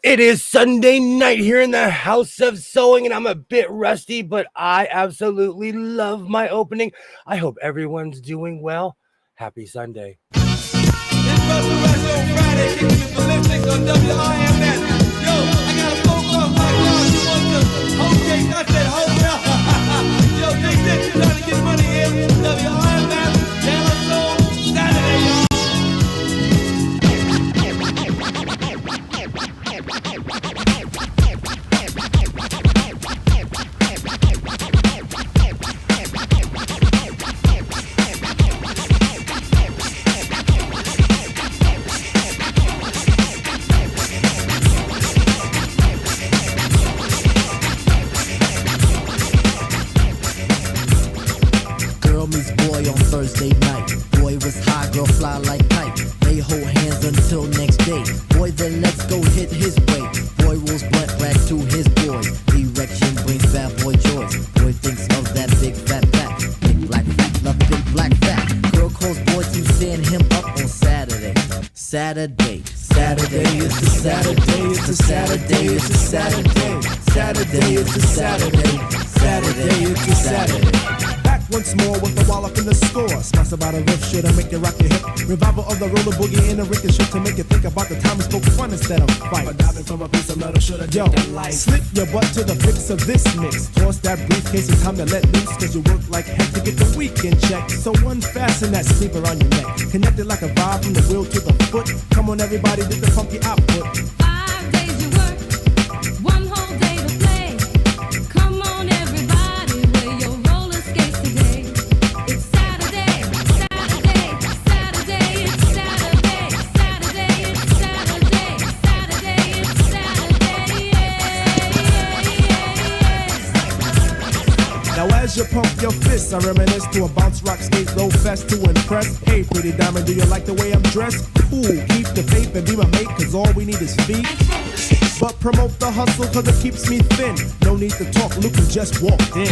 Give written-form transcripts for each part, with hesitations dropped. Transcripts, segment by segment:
It is Sunday night here in the House of Sewing, and I'm a bit rusty, but I absolutely love my opening. I hope everyone's doing well. Happy Sunday. It's Resurrection Friday, kicking the ballistics on WIMN. Yo, I got a phone call my God. You want the whole case? I said, hold up. Yo, Big Dick, you trying to get money in WIMN. Damn it, so Saturday, y'all. Thursday night. Boy was high, girl fly like kite. They hold hands until next day. Boy, then let's go hit his way. Boy rolls blunt back to his boys. Erection brings bad boy joys. Boy thinks of that big fat back. Big black fat, love big black fat. Girl calls boy to send him up on Saturday. Saturday is the Saturday, it's the Saturday, it's the Saturday. Saturday is the Saturday. Saturday is the Saturday. Once more with the wall up in the score. Smash about a riff, should I make you rock your hip? Revival of the roller boogie in a ricochet to make you think about the time we spoke fun instead of fight. But diving from a piece of metal, should I take that life? Slip your butt to the fix of this mix. Toss that briefcase, it's time to let loose. Cause you work like heck to get the weekend check. So unfasten that sleeper on your neck. Connected like a vibe from the wheel to the foot. Come on everybody, get the funky output. 5 days you work, 1 whole day to play. Come on everybody, wear your roller skates today. It's Saturday, Saturday, Saturday, it's Saturday, Saturday, it's Saturday, Saturday, it's Saturday, Now as you pump your fists, I reminisce to a bounce rock skate low fest to impress. Hey pretty diamond, do you like the way I'm dressed? Cool, keep the faith and be my mate, cause all we need is feet. But promote the hustle cause it keeps me thin. No need to talk, Luke you just walked in. Is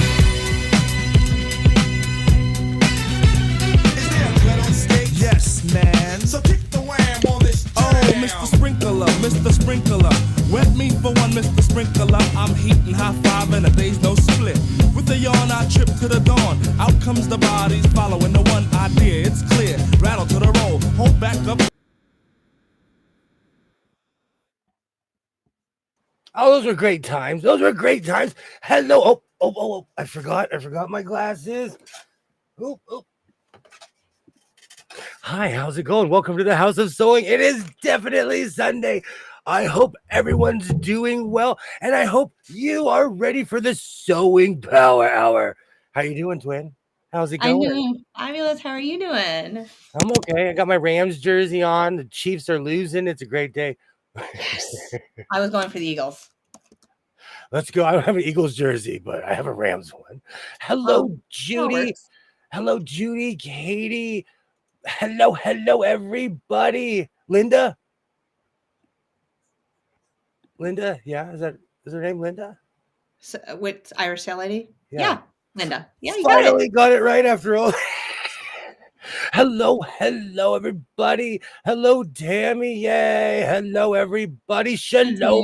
there a gun on stage? Yes, man. So kick the wham on this jam. Oh, Mr. Sprinkler, Mr. Sprinkler. Wet me for one, Mr. Sprinkler. I'm heating high five and a day's no split. With a yawn, I trip to the dawn. Out comes the bodies following the one idea. It's clear. Rattle to the roll. Hold back up. Oh, those were great times. Those were great times. Hello. Oh. I forgot my glasses. Oop. Hi, how's it going? Welcome to the House of Sewing. It is definitely Sunday. I hope everyone's doing well, and I hope you are ready for the Sewing Power Hour. How you doing, twin? How's it going? I'm doing fabulous. How are you doing? I'm okay. I got my Rams jersey on. The Chiefs are losing. It's a great day. Yes. I was going for the Eagles. Let's go. I don't have an Eagles jersey, but I have a Rams one. Hello, Judy. Hello, Judy, Katie. Hello, everybody. Linda, yeah, is her name Linda? So, with Irish Tail Lady? Yeah. Linda. Yeah, you Finally got it right after all. Hello, everybody. Hello, Tammy. Yay. Hello, everybody. Shalom.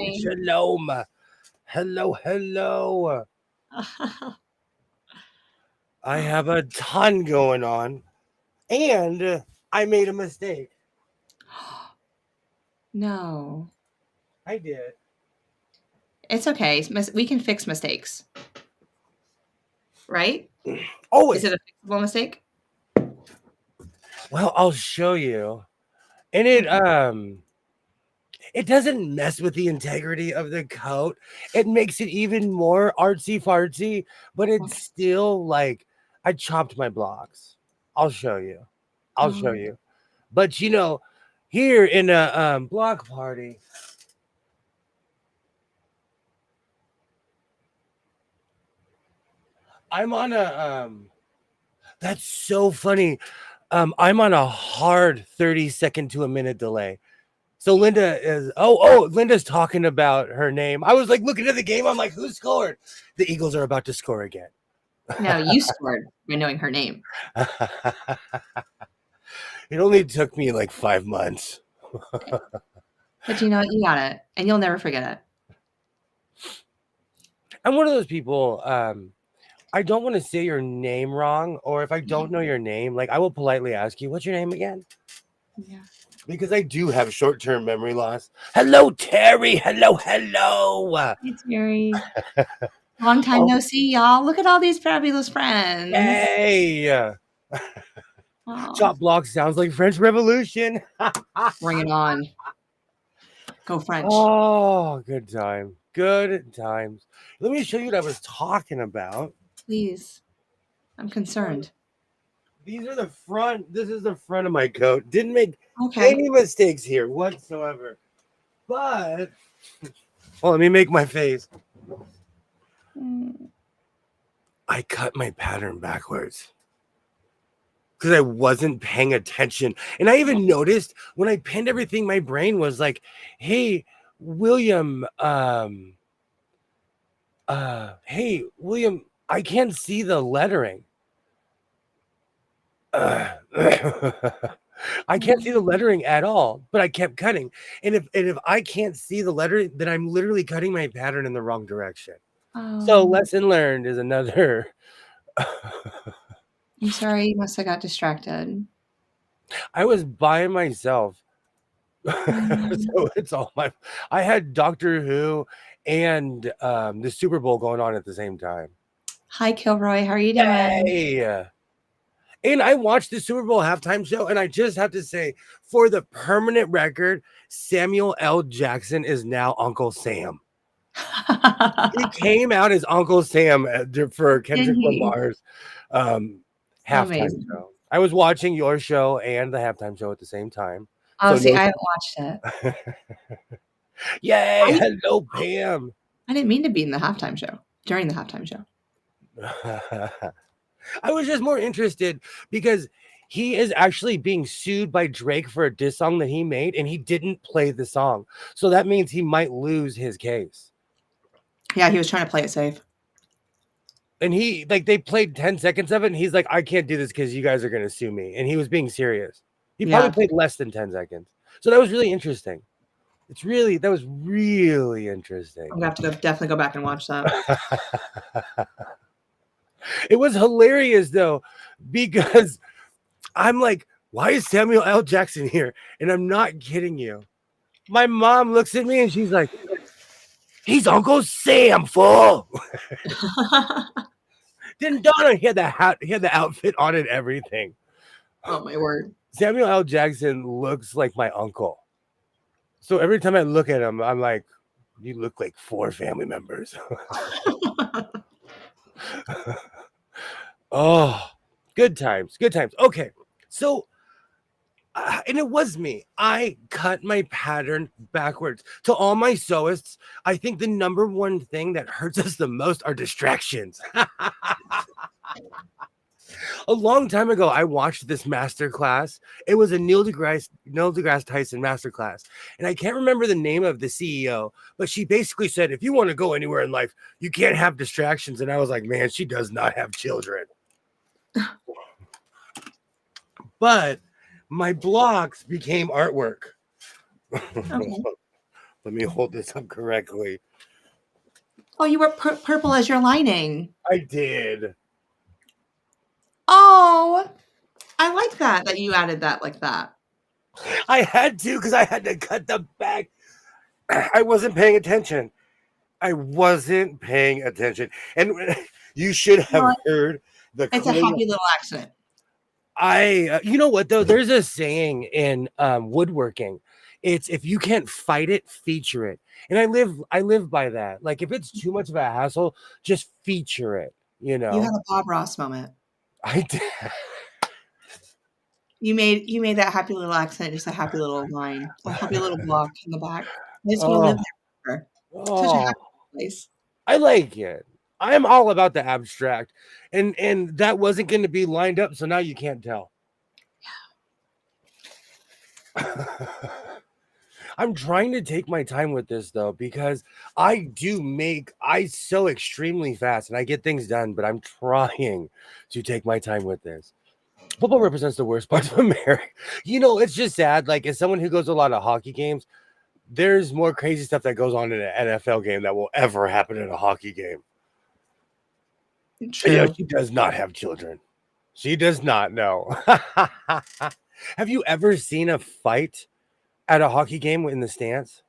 Hello. I have a ton going on, and I made a mistake. No. I did. It's okay. We can fix mistakes. Right? Always. Is it a fixable mistake? Well, I'll show you. And it doesn't mess with the integrity of the coat. It makes it even more artsy fartsy, but it's still like I chopped my blocks. I'll show you. But here in a block party, I'm on a that's so funny. I'm on a hard 30-second to a minute delay. So Linda is Linda's talking about her name. I was like looking at the game. I'm like, who scored? The Eagles are about to score again. No, you scored by knowing her name. It only took me like 5 months. But you know what? You got it, and you'll never forget it. I'm one of those people. I don't want to say your name wrong, or if I don't know your name, like I will politely ask you, "What's your name again?" Yeah. Because I do have short-term memory loss. Hello, Terry. Hello, hello. It's very long time Oh, no see, y'all. Look at all these fabulous friends. hey. Oh, Chop block sounds like French Revolution. bring it on. Go French. Oh, good time. Good times. Let me show you what I was talking about. Please. I'm concerned. These are the front. This is the front of my coat. Didn't make Okay. any mistakes here whatsoever. But, well, let me make my face. Mm. I cut my pattern backwards because I wasn't paying attention. And I even noticed when I pinned everything, my brain was like, hey, William, I can't see the lettering. I can't see the lettering at all, but I kept cutting. And if I can't see the letter, then I'm literally cutting my pattern in the wrong direction. So Oh, lesson learned is another. I'm sorry. You must have got distracted. I was by myself. Mm. So it's all my I had Doctor Who and the Super Bowl going on at the same time. Hi, Kilroy. How are you doing? Hey. And I watched the Super Bowl halftime show, and I just have to say, for the permanent record, Samuel L. Jackson is now Uncle Sam. He came out as Uncle Sam for Kendrick Yay. Lamar's halftime Amazing. show. I was watching your show and the halftime show at the same time. Oh, So see, no, I haven't watched it. yay, I, hello, Pam. I didn't mean to be in the halftime show, during the halftime show. I was just more interested because he is actually being sued by Drake for a diss song that he made, and he didn't play the song. So that means he might lose his case. Yeah, he was trying to play it safe. And he like they played 10 seconds of it, and he's like, I can't do this because you guys are gonna sue me. And he was being serious. He probably Yeah. played less than 10 seconds. So that was really interesting. That was really interesting. I'm gonna have to definitely go back and watch that. It was hilarious though, because I'm like, why is Samuel L. Jackson here? And I'm not kidding you. My mom looks at me and she's like, he's Uncle Sam, fool. Didn't dawn on he had the hat, he had the outfit on and everything. Oh my word. Samuel L. Jackson looks like my uncle. So every time I look at him, I'm like, you look like 4 family members. Oh, good times, good times. Okay, so and it was me. I cut my pattern backwards. To all my sewists, I think the number one thing that hurts us the most are distractions. A long time ago, I watched this master class. It was a Neil deGrasse Tyson master class, and I can't remember the name of the CEO, but she basically said, if you want to go anywhere in life, you can't have distractions. And I was like, man, she does not have children. But my blocks became artwork. Okay. Let me hold this up correctly. Oh, you were purple as your lining. I did. Oh, I like that you added that like that. I had to because I had to cut the back. I wasn't paying attention. I wasn't paying attention. And you should have Well, heard the it's a cling. happy little accident. You know what though? There's a saying in woodworking. It's if you can't fight it, feature it. And I live by that. Like if it's too much of a hassle, just feature it. You You had know, a Bob Ross moment. I did. You made that happy little accent just a happy little line, a happy little block in the back. I just want to live Oh, there. Such a oh, happy place. I like it. I'm all about the abstract, and that wasn't going to be lined up, so now you can't tell. I'm trying to take my time with this though, because I sew extremely fast and I get things done, but I'm trying to take my time with this. Football represents the worst parts of America. You know, it's just sad. Like, as someone who goes to a lot of hockey games, there's more crazy stuff that goes on in an NFL game that will ever happen in a hockey game. Yeah, True. she does not have children. She does not know. Have you ever seen a fight at a hockey game in the stands?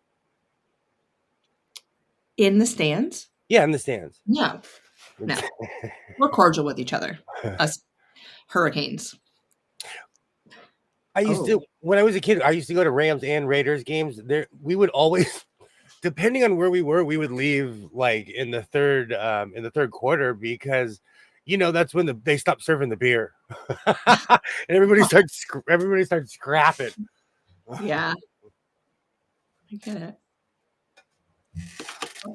In the stands? Yeah, in the stands. No, no. We're cordial with each other. Us hurricanes. I used to Oh. when I was a kid, I used to go to Rams and Raiders games. There we would always depending on where we were, we would leave like in the third quarter because that's when they stopped serving the beer. And everybody starts scrapping. Yeah. I get it.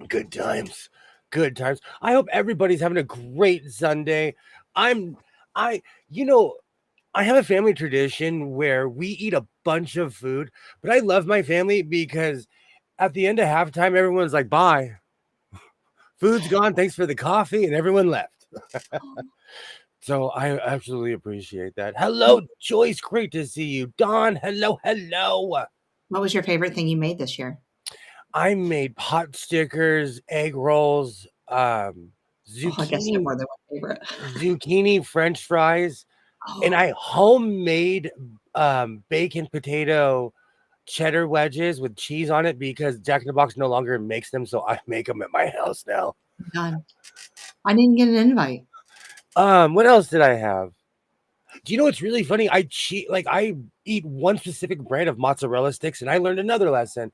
Good times. Good times. I hope everybody's having a great Sunday. I'm I you know I have a family tradition where we eat a bunch of food, but I love my family because at the end of halftime, everyone's like, bye. Food's gone. Thanks for the coffee. And everyone left. So I absolutely appreciate that. Hello, Joyce. Great to see you. Don, hello, hello. What was your favorite thing you made this year? I made pot stickers, egg rolls, Oh, I guess you have zucchini, more than one favorite. zucchini French fries, and Oh, I homemade bacon potato cheddar wedges with cheese on it because Jack in the Box no longer makes them, so I make them at my house now. done. I didn't get an invite. What else did I have? Do you know what's really funny? I cheat like I eat one specific brand of mozzarella sticks, and I learned another lesson.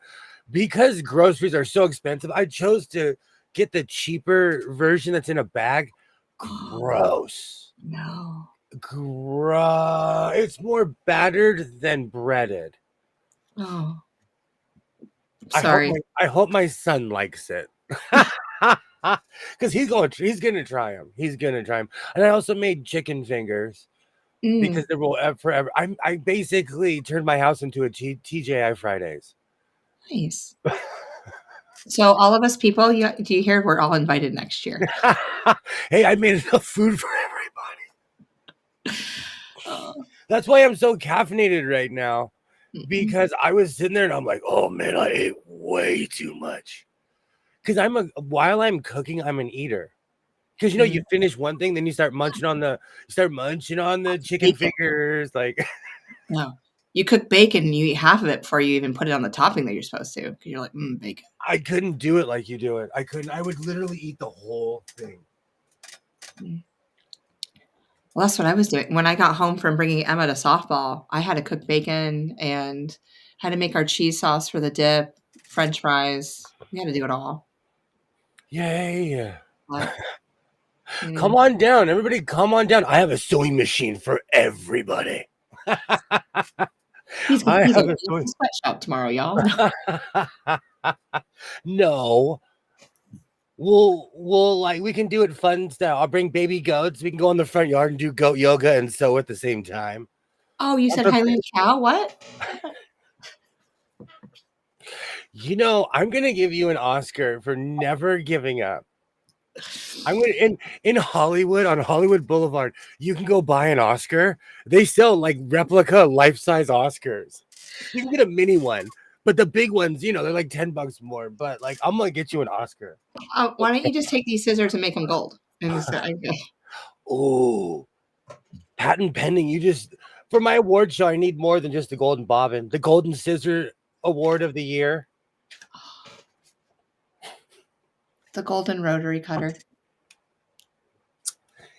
Because groceries are so expensive, I chose to get the cheaper version that's in a bag. Oh, Gross. no. Gross. It's more battered than breaded. Oh, I sorry. hope my son likes it. Because he's gonna try them. He's gonna try them. And I also made chicken fingers because there will forever. I basically turned my house into a TJI Fridays. Nice. So all of us people, do you hear we're all invited next year? Hey, I made enough food for everybody. That's why I'm so caffeinated right now. Because I was sitting there and I'm like, oh man, I ate way too much. Because while I'm cooking, I'm an eater. Because you finish one thing, then you start munching on the chicken fingers. Like No. You cook bacon and you eat half of it before you even put it on the topping that you're supposed to. 'Cause you're like, bacon. I couldn't do it like you do it. I couldn't. I would literally eat the whole thing. Well, that's what I was doing. When I got home from bringing Emma to softball, I had to cook bacon and had to make our cheese sauce for the dip, French fries. We had to do it all. Yay. But, Come on down. Everybody come on down. I have a sewing machine for everybody. he's I he's have a a sewing. sweatshop tomorrow, y'all. No. We'll like we can do it fun style. I'll bring baby goats. We can go in the front yard and do goat yoga and sew at the same time. Oh, you said Highland cow? What? I'm gonna give you an Oscar for never giving up. I'm gonna in Hollywood on Hollywood Boulevard. You can go buy an Oscar. They sell like replica life-size Oscars. You can get a mini one, but the big ones, they're like $10 more. But like, I'm gonna get you an Oscar. Why don't you just take these scissors and make them gold? And Oh, patent pending. For my award show, I need more than just the golden bobbin. The golden scissor award of the year. the golden rotary cutter.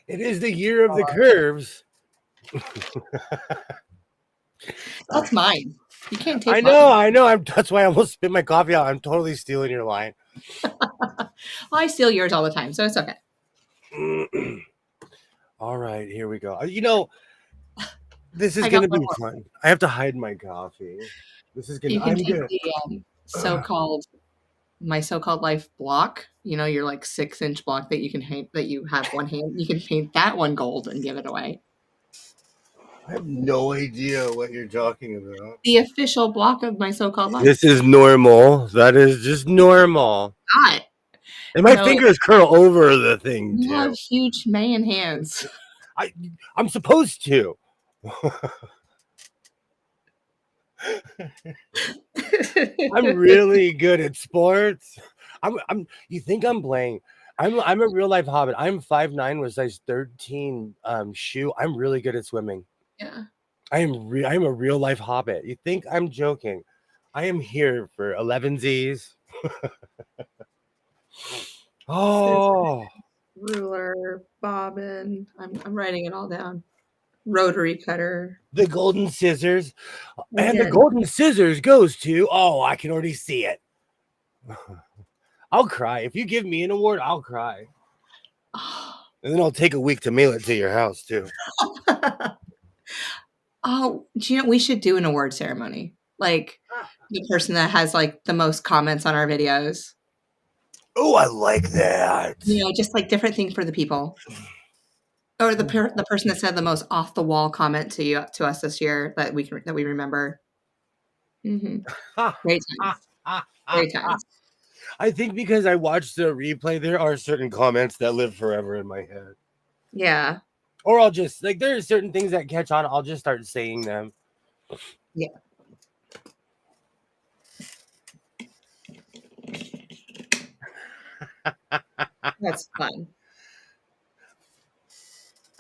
It is the year of the curves. That's mine. You can't take I know. That's why I almost spit my coffee out. I'm totally stealing your line. Well, I steal yours all the time, so it's okay. All right, here we go. This is I going to got be one fun. I have to hide my coffee. This is going You to. can I'm take gonna. the my so-called life block. Your like 6-inch block that you can paint, that you have one hand. You can paint that one gold and give it away. I have no idea what you're talking about. The official block of my so-called life. This is normal. That is just normal. Not. And my fingers curl over the thing You too. have huge man hands. I'm supposed to. I'm really good at sports. I'm you think I'm playing. I'm a real life hobbit. I'm 5'9" with size 13 shoe. I'm really good at swimming. Yeah. I'm a real life hobbit. You think I'm joking? I am here for 11 Z's. Oh, Ruler, bobbin. I'm writing it all down. Rotary cutter. the golden scissors. And the Again. golden scissors goes to, oh, I can already see it. I'll cry. If you give me an award, I'll cry. And then I'll take a week to mail it to your house, too. Oh, do you know we should do an award ceremony? Like the person that has like the most comments on our videos. Oh, I like that. You know, just like different things for the people. Or the person that said the most off the wall comment to us this year that we remember. Great times. Great times. I think because I watched the replay, there are certain comments that live forever in my head. Yeah. Or I'll just like there are certain things that catch on. I'll just start saying them. Yeah. That's fun.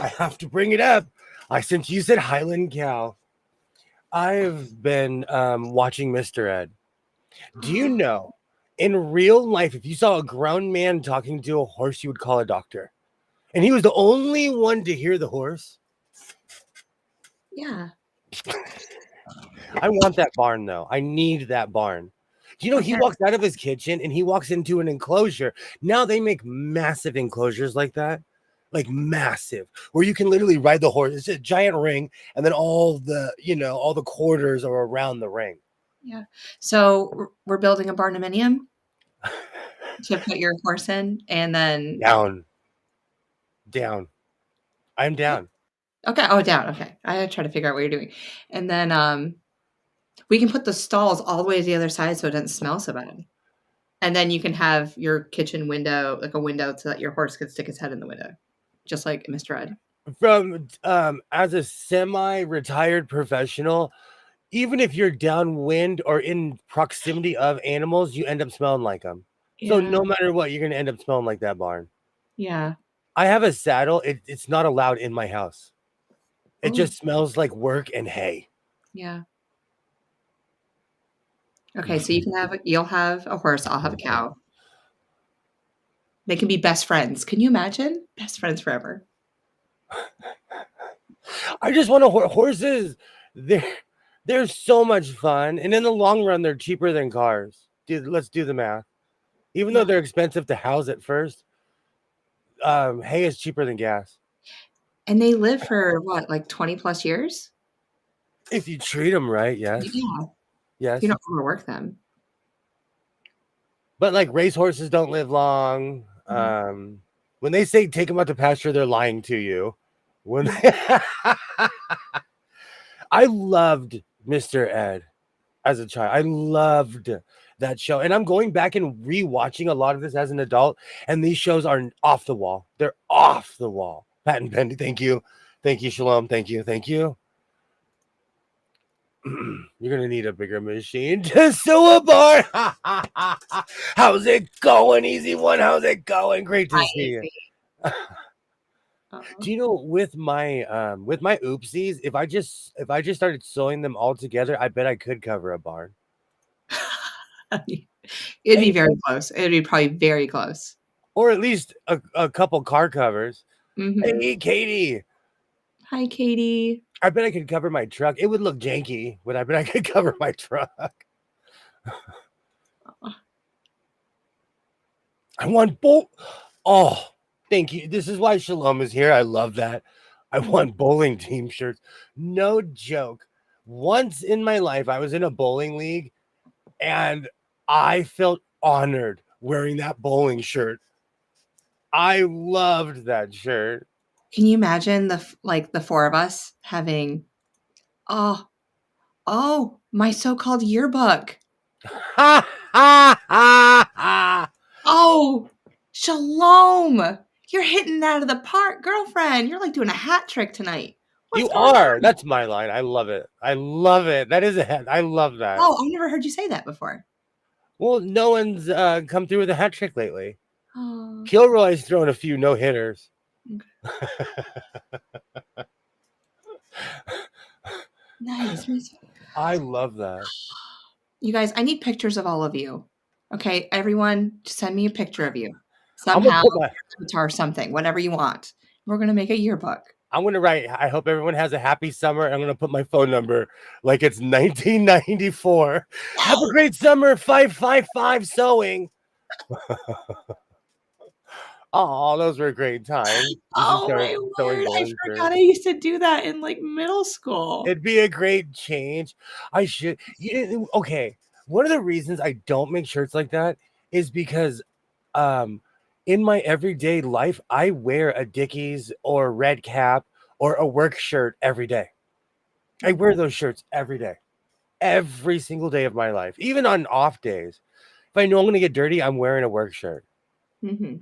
I have to bring it up. Since you said Highland Cow, I've been watching Mr. Ed. Do you know, in real life, if you saw a grown man talking to a horse, you would call a doctor, and he was the only one to hear the horse. Yeah. I want that barn though. I need that barn. Do you know he walks out of his kitchen and he walks into an enclosure? Now they make massive enclosures like that. Like massive, where you can literally ride the horse. It's a giant ring, and then all the quarters are around the ring. Yeah. So we're building a barnuminium to put your horse in, and then Down. I'm down. okay. Oh, down. Okay. I had to try to figure out what you're doing, and then we can put the stalls all the way to the other side so it doesn't smell so bad. And then you can have your kitchen window, like a window, so that your horse can stick his head in the window, just like Mr. Ed. From as a semi-retired professional, even if you're downwind or in proximity of animals, you end up smelling like them. So Yeah. no matter what, you're gonna end up smelling like that barn. Yeah. I have a saddle. It's not allowed in my house. It Oh. just smells like work and hay. Yeah. Okay, so you'll have a horse, I'll have a cow. They can be best friends. Can you imagine? Best friends forever. I just want horses. They're so much fun, and in the long run, they're cheaper than cars. Dude, let's do the math. Even though they're expensive to house at first, hay is cheaper than gas. And they live for what, like 20 plus years? If you treat them right, yes. Yeah. Yes. You don't overwork them. But like racehorses don't live long. When they say take them out to pasture, they're lying to you. When I loved Mr. Ed as a child. I loved that show. And I'm going back and rewatching a lot of this as an adult. And these shows are off the wall. They're off the wall. Pat and Pendy, thank you. Thank you, Shalom. Thank you. Thank you. You're gonna need a bigger machine to sew a barn. How's it going, easy one? How's it going? Great to see you. Do you know with my oopsies, if I just started sewing them all together, I bet I could cover a barn. It'd be very close. It'd be probably very close. Or at least a couple car covers. Mhm. Hey, Katie. Hi, Katie. I bet I could cover my truck. It would look janky, but I bet I could cover my truck. I want both. Oh, thank you. This is why Shalom is here. I love that. I want bowling team shirts. No joke. Once in my life, I was in a bowling league, and I felt honored wearing that bowling shirt. I loved that shirt. Can you imagine the four of us having, oh, my so-called yearbook. Ha ha ha ha. Oh, Shalom. You're hitting that out of the park, girlfriend. You're like doing a hat trick tonight. You What's going are. on? That's my line. I love it. I love it. That is a head. I love that. Oh, I've never heard you say that before. Well, no one's come through with a hat trick lately. Oh, Kilroy's thrown a few no hitters. nice. I love that. You guys, I need pictures of all of you. Okay, everyone, just send me a picture of you. I'm gonna Somehow, put my. guitar, something, whatever you want. We're gonna make a yearbook. I'm gonna write. I hope everyone has a happy summer. I'm gonna put my phone number like it's 1994. Have a great summer. 555 sewing. Oh, those were great times. You should Oh start my sewing word! I bowling forgot shirts. I used to do that in like middle school. It'd be a great change. I should. Okay. One of the reasons I don't make shirts like that is because in my everyday life, I wear a Dickies or red cap or a work shirt every day. I wear those shirts every day, every single day of my life, even on off days. If I know I'm going to get dirty, I'm wearing a work shirt. Mm-hmm.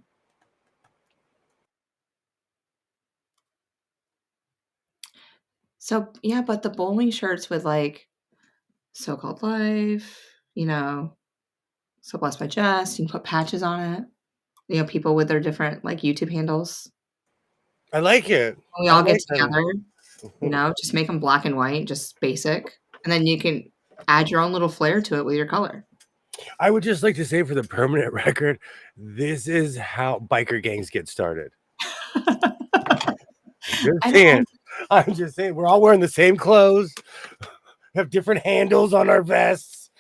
So yeah, but the bowling shirts with like so-called life, so blessed by Jess, you can put patches on it. People with their different like YouTube handles. I like it. We I all get like them. together, just make them black and white, just basic. And then you can add your own little flair to it with your color. I would just like to say for the permanent record, this is how biker gangs get started. Just I saying. know. I'm just saying. We're all wearing the same clothes, have different handles on our vests.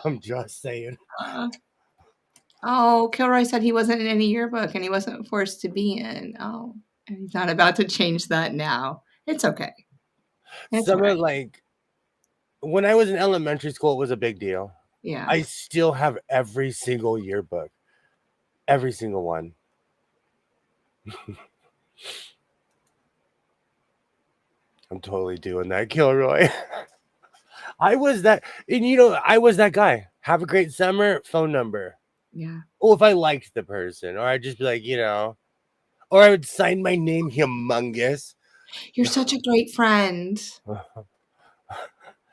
I'm just saying. Oh, Kilroy said he wasn't in any yearbook and he wasn't forced to be in. Oh, and he's not about to change that now. It's okay. It's all Some right. of like when I was in elementary school, it was a big deal. Yeah. I still have every single yearbook, every single one. I'm totally doing that, Kilroy. I was that, and I was that guy. Have a great summer. Phone number. Yeah. Oh, if I liked the person, or I'd just be like, or I would sign my name humongous. You're such a great friend.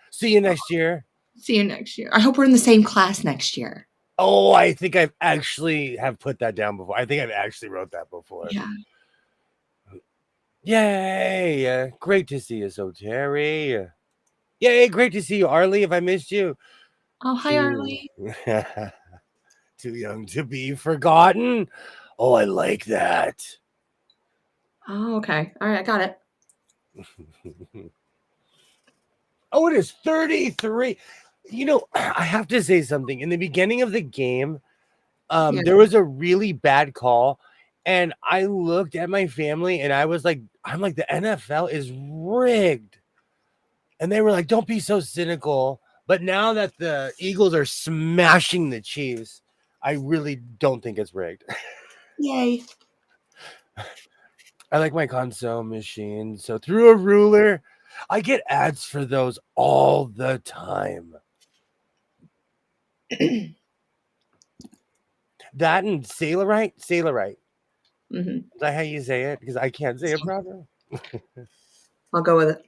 See you next year. See you next year. I hope we're in the same class next year. Oh, I think I've actually have put that down before. I think I've actually wrote that before. Yeah. Yay! Great to see you, so Terry. Yay! Great to see you, Arlie. If I missed you, Oh, hi, Arlie. Too young to be forgotten. Oh, I like that. Oh, okay. All right, I got it. Oh, it is 33. I have to say something. In the beginning of the game, Yeah. there was a really bad call, and I looked at my family and I'm like, the NFL is rigged. And they were like, don't be so cynical. But now that the Eagles are smashing the Chiefs, I really don't think it's rigged. Yay. I like my console machine. So through a ruler, I get ads for those all the time. That and Sailorite. Mm-hmm. Is that how you say it? Because I can't say it properly. I'll go with it.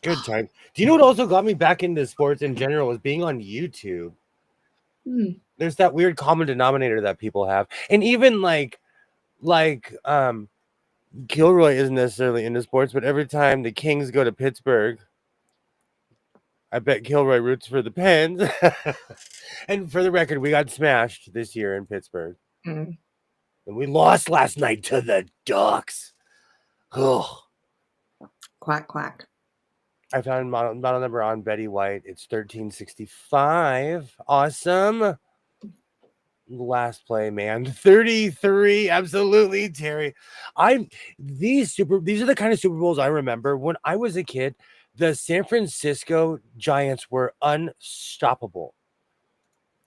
Good time. Do you know what also got me back into sports in general was being on YouTube? There's that weird common denominator that people have. And even like Gilroy isn't necessarily into sports, but every time the Kings go to Pittsburgh, I bet Gilroy roots for the Pens. And for the record, we got smashed this year in Pittsburgh. Mm. And we lost last night to the Ducks. Ugh. Quack, quack. I found model number on Betty White. It's 1365. Awesome. Last play, man. 33. Absolutely, Terry. These are the kind of Super Bowls I remember when I was a kid. The San Francisco Giants were unstoppable.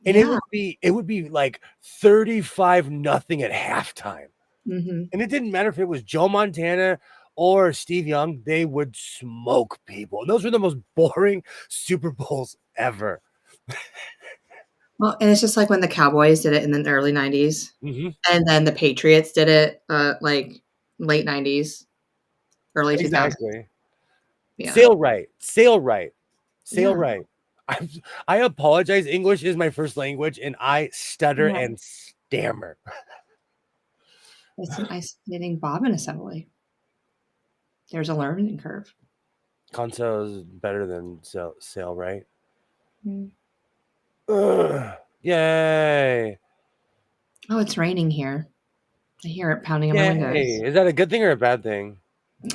And Yeah. it would be like 35-0 at halftime. Mm-hmm. And it didn't matter if it was Joe Montana or Steve Young, they would smoke people. And those were the most boring Super Bowls ever. Well, and it's just like when the Cowboys did it in the early 90s, Hmm. and then the Patriots did it, like, late 90s, early 2000s. Exactly. Yeah. Sail right. Sail right. Sail Yeah. right. I'm, I apologize. English is my first language, and I stutter Yeah. and stammer. It's an isolating bobbin assembly. There's a learning curve. Conso is better than sail right. Mm. Ugh. Yay! Oh, it's raining here. I hear it pounding on my windows. Yay! Is that a good thing or a bad thing?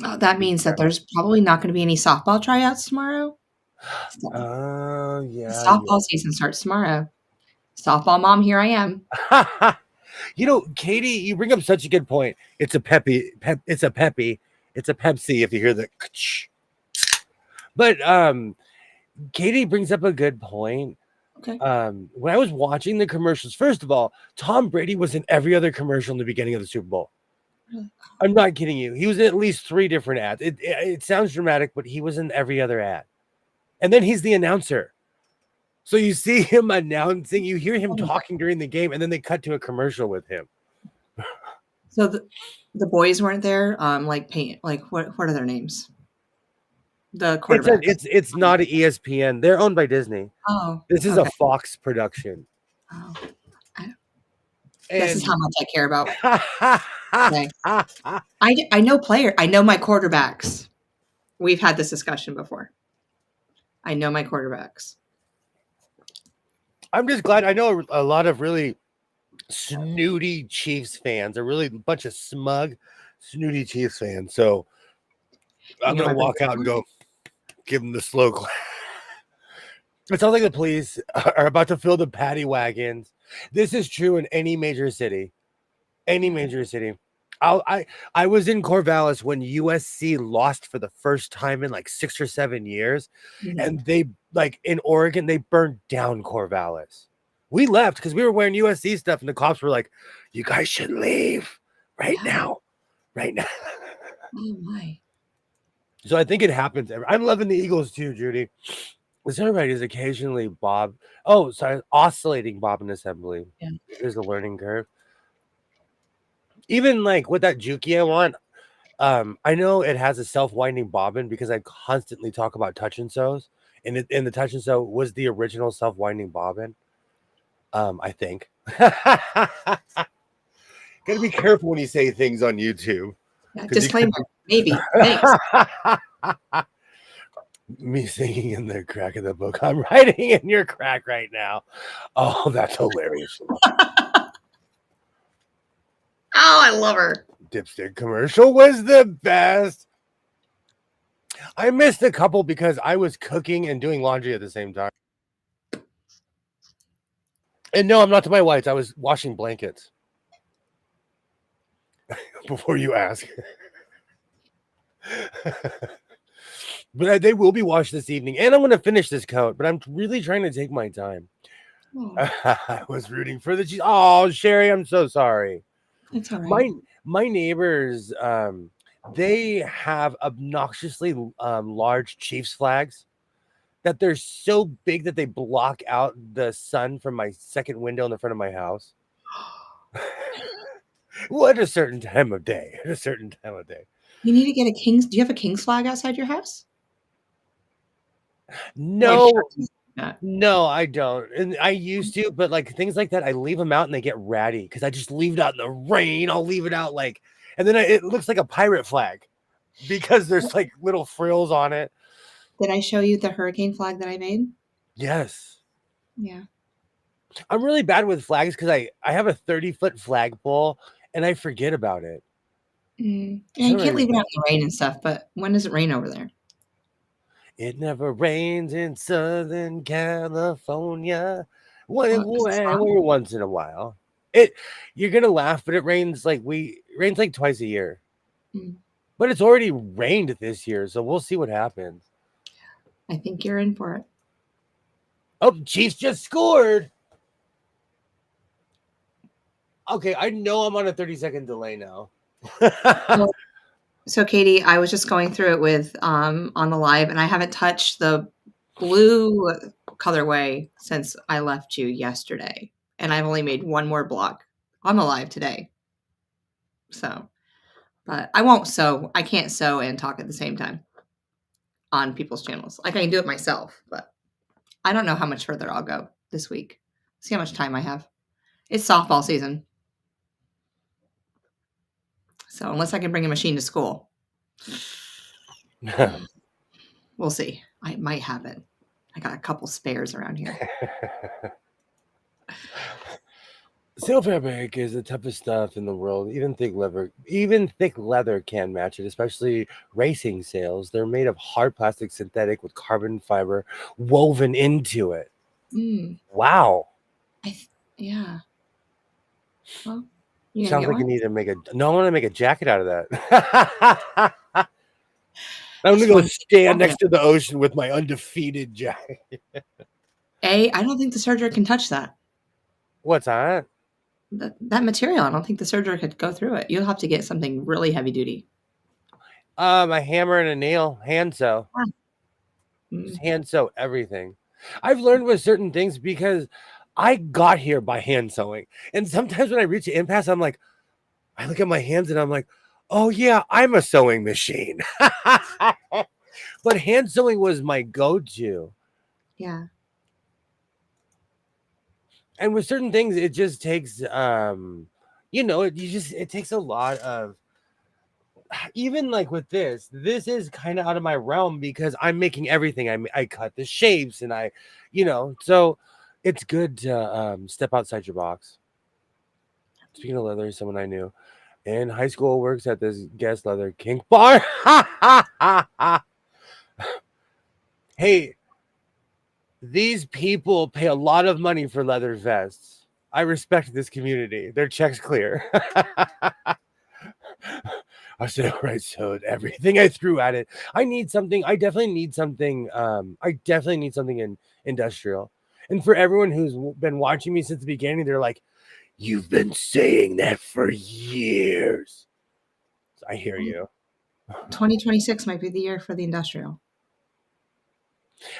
Oh, that means that there's probably not gonna be any softball tryouts tomorrow. So, Oh the yeah, softball season starts tomorrow. Softball mom, here I am. yeah. You know, Katie, you bring up such a good point. It's a it's a peppy, it's a Pepsi if you hear the but Katie brings up a good point. Okay. When I was watching the commercials, first of all, Tom Brady was in every other commercial in the beginning of the Super Bowl. Really? I'm not kidding you. He was in at least 3 different ads. It sounds dramatic, but he was in every other ad. And then he's the announcer. So you see him announcing, you hear him Oh. talking during the game, and then they cut to a commercial with him. So the boys weren't there, like, what are their names? The quarterbacks. It's not an ESPN. They're owned by Disney. Oh, This is a okay. Fox production. Oh, And this is how much I care about. Okay. I know I know my quarterbacks. We've had this discussion before. I know my quarterbacks. I'm just glad I know a lot of really snooty Chiefs fans, a really bunch of smug, snooty Chiefs fans. So I'm know gonna my walk out and go give them the slow clap. It sounds like the police are about to fill the paddy wagons. This is true in any major city. Any major city. I was in Corvallis when USC lost for the first time in like 6 or 7 years, Mhm. and they like in Oregon they burned down Corvallis. We left because we were wearing USC stuff, and the cops were like, "You guys should leave right Yeah. now, right now." Oh my. So I think it happens. I'm loving the Eagles too, Judy. Is everybody is occasionally Bob? Oh, sorry, oscillating bobbin assembly. Yeah. There's a learning curve. Even like with that Juki I want, I know it has a self-winding bobbin because I constantly talk about touch and sews, and the touch and sew was the original self-winding bobbin. I think. Gotta be careful when you say things on YouTube. Yeah, 'Cause you could disclaimer. Maybe. Thanks. Me singing in the crack of the book. I'm writing in your crack right now. Oh, that's hilarious. Oh, I love her. Dipstick commercial was the best. I missed a couple because I was cooking and doing laundry at the same time. And no, I'm not to my whites. I was washing blankets. Before you ask. But they will be washed this evening. And I'm going to finish this coat, but I'm really trying to take my time. Oh, I was rooting for the cheese. Oh, Sherry, I'm so sorry. it's all right. My neighbors, they have obnoxiously large Chiefs flags that they're so big that they block out the sun from my second window in the front of my house. Well, at a certain time of day. At a certain time of day. You need to get a King's. Do you have a King's flag outside your house? No, Yeah. no, I don't. And I used to, but like things like that, I leave them out and they get ratty because I just leave it out in the rain. I'll leave it out like, and then it looks like a pirate flag because there's like little frills on it. Did I show you the hurricane flag that I made? Yes. Yeah. I'm really bad with flags because I have a 30-foot flagpole and I forget about it. Yeah, you can't leave it out in the rain and stuff, but when does it rain over there? It never rains in Southern California. Well, Once in a while. You're gonna laugh, but it rains like twice a year. Mm. But it's already rained this year, so we'll see what happens. I think you're in for it. Oh, Chiefs just scored. Okay, I know I'm on a 30-second delay now. So, Katie, I was just going through it with on the live, and I haven't touched the blue colorway since I left you yesterday, and I've only made one more block. I'm alive today. So, but I won't sew. I can't sew and talk at the same time on people's channels. Like I can do it myself, but I don't know how much further I'll go this week. See how much time I have. It's softball season. So unless I can bring a machine to school, we'll see. I might have it. I got a couple spares around here. Sail fabric is the toughest stuff in the world. Even thick leather can match it, especially racing sails. They're made of hard plastic synthetic with carbon fiber woven into it. Mm, Wow. yeah. Well, you gonna Sounds get like you one? need to make a no, I want to make a jacket out of that. I'm gonna Just go one stand jacket. next to the ocean with my undefeated jacket. I don't think the surgery can touch that. What's that? That material. I don't think the surgery could go through it. You'll have to get something really heavy duty. A hammer and a nail, hand sew. Just Mm. hand sew everything. I've learned with certain things because I got here by hand sewing. And sometimes when I reach an impasse, I'm like, I look at my hands and I'm like, oh yeah, I'm a sewing machine. But hand sewing was my go-to. Yeah. And with certain things, it just takes it takes a lot of, even like with this is kind of out of my realm because I'm making everything. I cut the shapes and so it's good to step outside your box. Speaking of leather, someone I knew in high school works at this guest leather kink bar. Hey, these people pay a lot of money for leather vests. I respect this community. Their checks clear. I said, all right, so everything I threw at it. I definitely need something. I definitely need something in industrial. And for everyone who's been watching me since the beginning, they're like, you've been saying that for years. So I hear you. 2026 might be the year for the industrial.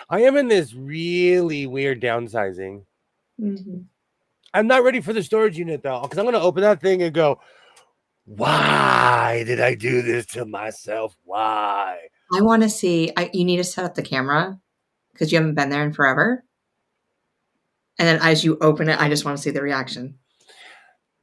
I am in this really weird downsizing. Mm-hmm. I'm not ready for the storage unit though, because I'm going to open that thing and go, why did I do this to myself? Why? I want to see. You need to set up the camera because you haven't been there in forever. And then as you open it, I just want to see the reaction.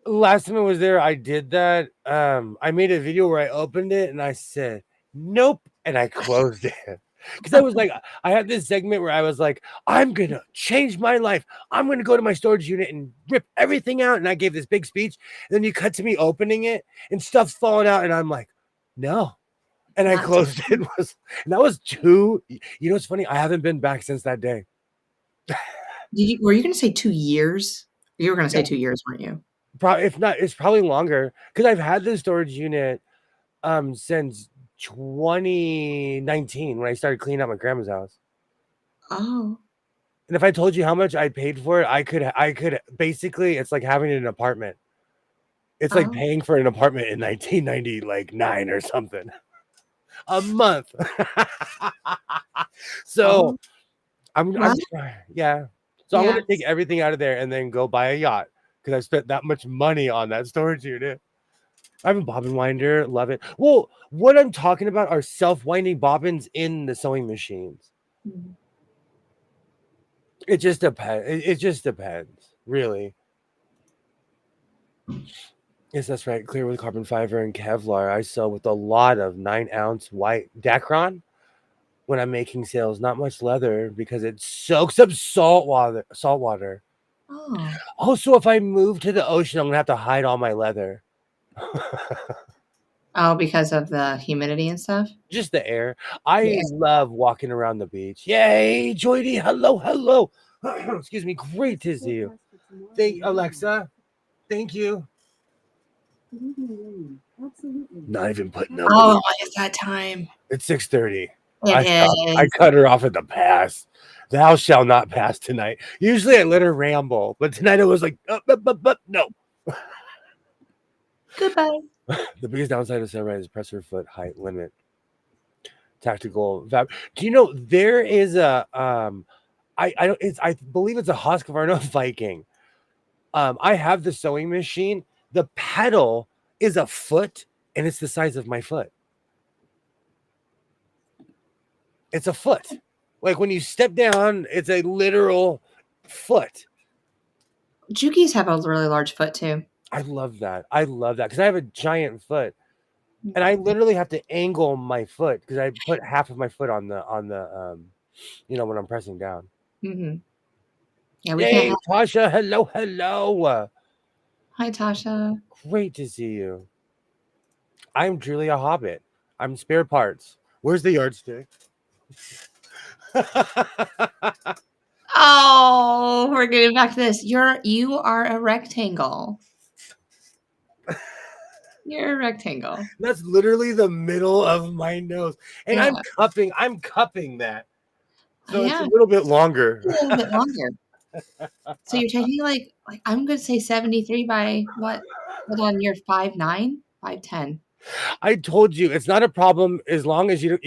Last time I was there, I did that. I made a video where I opened it and I said, nope, and I closed it. Because I was like, I had this segment where I was like, I'm going to change my life. I'm going to go to my storage unit and rip everything out. And I gave this big speech. And then you cut to me opening it and stuff's falling out. And I'm like, no. And I closed it. And that was you know, it's funny. I haven't been back since that day. Were you going to say 2 years? You were going to say 2 years, weren't you? Probably, if not, it's probably longer because I've had this storage unit since 2019 when I started cleaning out my grandma's house. Oh. And if I told you how much I paid for it, I could basically, it's like having an apartment. It's like paying for an apartment in 1999 or something a month. So I'm yeah. So I'm gonna take everything out of there and then go buy a yacht because I spent that much money on that storage unit. I have a bobbin winder, love it. Well, what I'm talking about are self-winding bobbins in the sewing machines. Mm-hmm. It just depends. It just depends, really. Yes, that's right. Clear with carbon fiber and Kevlar. I sew with a lot of 9-ounce white Dacron when I'm making sails. Not much leather because it soaks up salt water. Oh. Also, if I move to the ocean, I'm gonna have to hide all my leather. Oh, because of the humidity and stuff? Just the air. I love walking around the beach. Yay, Joydy. Hello. Excuse me. Great to see you. Thank Alexa. Thank you. Not even putting up. Oh, it's that time. It's 6:30. It I is. cut her off at the pass. Thou shalt not pass tonight. Usually I let her ramble, but tonight I was like, no. Goodbye. The biggest downside of sunrise is presser foot height limit. Tactical. Do you know there is a I don't. It's I believe it's a Husqvarna Viking. I have the sewing machine. The pedal is a foot, and it's the size of my foot. It's a foot. Like when you step down, it's a literal foot. Jukies have a really large foot too. I love that. I love that because I have a giant foot, and I literally have to angle my foot because I put half of my foot on the when I'm pressing down. Hmm. Yeah, we can't Hey, have. Tasha. Hello, hello. Hi, Tasha. Great to see you. I'm truly a hobbit. I'm spare parts. Where's the yardstick? Oh, we're getting back to this. You are a rectangle. You're a rectangle. That's literally the middle of my nose. And Yeah. I'm cupping that. So it's a Yeah, little bit longer. a little bit longer. So you're taking like I'm gonna say 73 by what? Hold on, you're 5'9", 5'10". I told you it's not a problem as long as you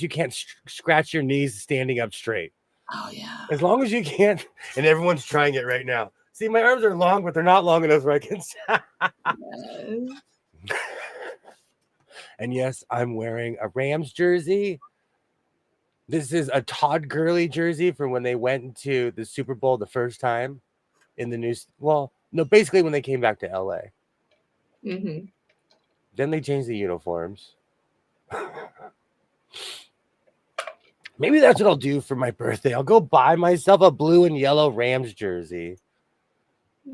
can't scratch your knees standing up straight. Oh yeah. As long as you can't, and everyone's trying it right now. See, my arms are long, but they're not long enough where I can. And yes, I'm wearing a Rams jersey. This is a Todd Gurley jersey from when they went to the Super Bowl the first time in the news. Well, no, basically when they came back to LA. Mm-hmm. Then they changed the uniforms. Maybe that's what I'll do for my birthday. I'll go buy myself a blue and yellow Rams jersey.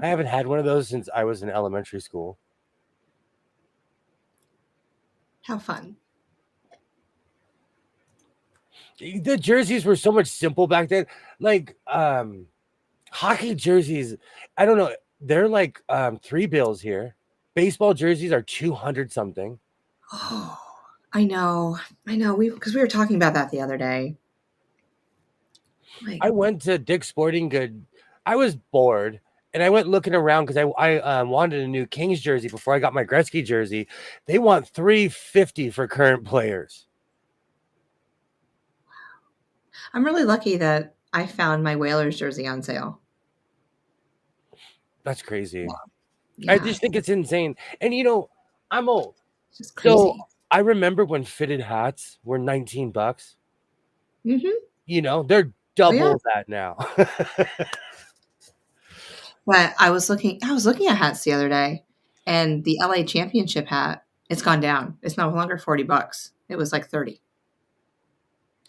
I haven't had one of those since I was in elementary school. How fun. The jerseys were so much simple back then. Like hockey jerseys, I don't know. They're like $3 here. Baseball jerseys are 200 something. Oh, I know. Because we were talking about that the other day. Like, I went to Dick's Sporting Good. I was bored, and I went looking around because I wanted a new Kings jersey before I got my Gretzky jersey. They want $350 for current players. I'm really lucky that I found my Whalers jersey on sale. That's crazy. Yeah, I just think it's insane. And I'm old, it's just so crazy. I remember when fitted hats were $19. Mm-hmm. They're Oh yeah. double that now. But I was looking at hats the other day, and the LA Championship hat, it's gone down. It's no longer $40. It was like 30.